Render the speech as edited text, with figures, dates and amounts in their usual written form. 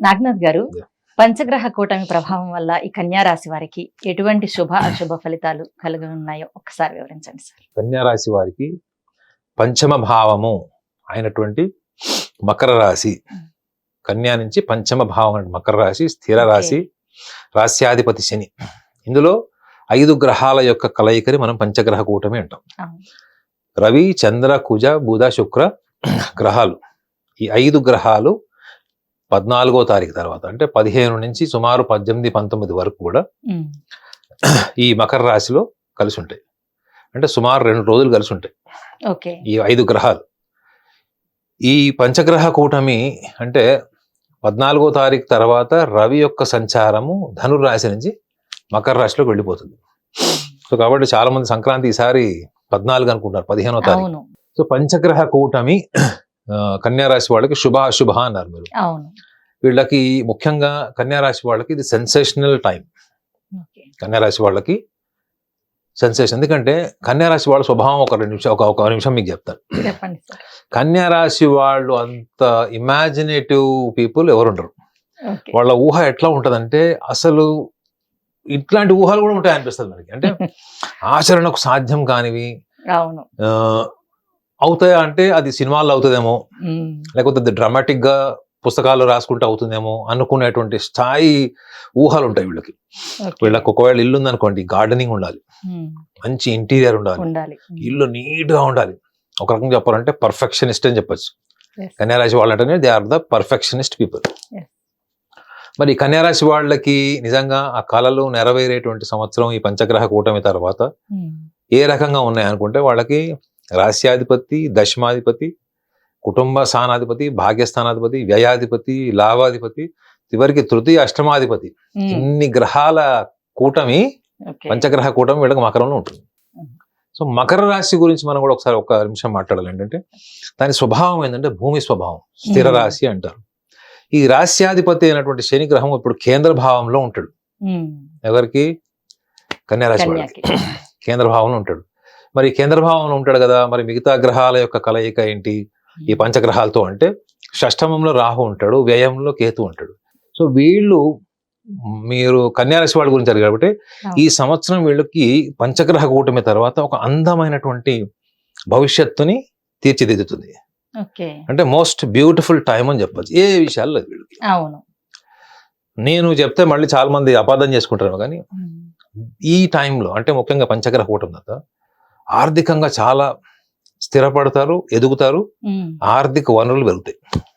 నాగనాథ్ గారు, పంచగ్రహ కూటమి ప్రభావం వల్ల ఈ కన్యా రాశి వారికి ఎటువంటి శుభ అశుభ ఫలితాలు కలిగి ఉన్నాయో ఒకసారి వివరించండి సార్. కన్యా రాశి వారికి పంచమ భావము అయినటువంటి మకర రాశి, కన్యా నుంచి పంచమ భావం మకర రాశి, స్థిర రాశి, రాస్యాధిపతి శని. ఇందులో 5 గ్రహాల యొక్క కలయికని మనం పంచగ్రహ కూటమి అంటాం. రవి, చంద్ర, కుజ, బుధ, శుక్ర గ్రహాలు. ఈ 5 గ్రహాలు 14వ తారీఖు తర్వాత అంటే 15 నుంచి సుమారు 18, 19 వరకు కూడా ఈ మకర రాశిలో కలిసి ఉంటాయి. అంటే సుమారు 2 రోజులు కలిసి ఉంటాయి ఈ 5 గ్రహాలు. ఈ పంచగ్రహ కూటమి అంటే 14వ తారీఖు తర్వాత రవి యొక్క సంచారము ధనుర్రాశి నుంచి మకర రాశిలోకి వెళ్ళిపోతుంది. సో కాబట్టి చాలా మంది సంక్రాంతి ఈసారి 14 అనుకుంటారు, 15వ తారీఖు. సో పంచగ్రహ కూటమి కన్యా రాశి వాళ్ళకి శుభ అశుభ అన్నారు మీరు. వీళ్ళకి ముఖ్యంగా కన్యా రాశి వాళ్ళకి ఇది సెన్సేషనల్ టైం. కన్యా రాశి వాళ్ళకి సెన్సేషన్, ఎందుకంటే కన్యా రాశి వాళ్ళ స్వభావం ఒక నిమిషం మీకు చెప్తాను. కన్యా రాశి వాళ్ళు అంత ఇమాజినేటివ్ పీపుల్ ఎవరు ఉండరు. వాళ్ళ ఊహ ఎట్లా ఉంటదంటే అసలు ఇట్లాంటి ఊహలు కూడా ఉంటాయి అనిపిస్తుంది మనకి. అంటే ఆచరణకు సాధ్యం కానివి అవుతాయా అంటే అది సినిమాల్లో అవుతుందేమో, లేకపోతే డ్రామాటిక్ గా పుస్తకాలు రాసుకుంటూ అవుతుందేమో అనుకునేటువంటి స్థాయి ఊహలు ఉంటాయి వీళ్ళకి. వీళ్ళకి ఒకవేళ ఇల్లు ఉందనుకోండి, గార్డెనింగ్ ఉండాలి, మంచి ఇంటీరియర్ ఉండాలి, ఇల్లు నీట్ గా ఉండాలి. ఒక రకంగా చెప్పాలంటే పర్ఫెక్షనిస్ట్ అని చెప్పచ్చు. కన్యారాశి వాళ్ళు అంటేనే they are the perfectionist people. మరి కన్యారాశి వాళ్ళకి నిజంగా ఆ కళలు నెరవేరేటువంటి సంవత్సరం ఈ పంచగ్రహ కూటమి తర్వాత ఏ రకంగా ఉన్నాయనుకుంటే వాళ్ళకి రాస్యాధిపతి, దశమాధిపతి, కుటుంబ స్థానాధిపతి, భాగ్యస్థానాధిపతి, వ్యయాధిపతి, లాభాధిపతి, చివరికి తృతీయ అష్టమాధిపతి, ఇన్ని గ్రహాల కూటమి పంచగ్రహ కూటమి వీళ్ళకి మకరంలో ఉంటుంది. సో మకర రాశి గురించి మనం కూడా ఒకసారి ఒక నిమిషం మాట్లాడాలి. ఏంటంటే దాని స్వభావం ఏంటంటే భూమి స్వభావం, స్థిర రాశి అంటారు. ఈ రాస్యాధిపతి అయినటువంటి శని గ్రహం ఇప్పుడు కేంద్ర భావంలో ఉంటాడు. ఎవరికి? కన్యా రాశి వాళ్ళకి కేంద్ర భావంలో ఉంటాడు. మరి కేంద్ర భావంలో ఉంటాడు కదా, మరి మిగతా గ్రహాల యొక్క కలయిక ఏంటి ఈ పంచగ్రహాలతో అంటే షష్టమంలో రాహు ఉంటాడు, వ్యయంలో కేతు ఉంటాడు. సో వీళ్ళు మీరు కన్యారాశి వాళ్ళ గురించి అడిగారు కాబట్టి ఈ సంవత్సరం వీళ్ళకి పంచగ్రహ కూటమి తర్వాత ఒక అందమైనటువంటి భవిష్యత్తుని తీర్చిదిద్దుతుంది. అంటే మోస్ట్ బ్యూటిఫుల్ టైం అని చెప్పచ్చు ఏ విషయాల్లో వీళ్ళకి. నేను చెప్తే మళ్ళీ చాలా మంది అపార్థం చేసుకుంటారు, కానీ ఈ టైంలో అంటే ముఖ్యంగా పంచగ్రహ కూటమి తర్వాత ఆర్థికంగా చాలా స్థిరపడతారు, ఎదుగుతారు, ఆర్థిక వనరులు పెరుగుతాయి.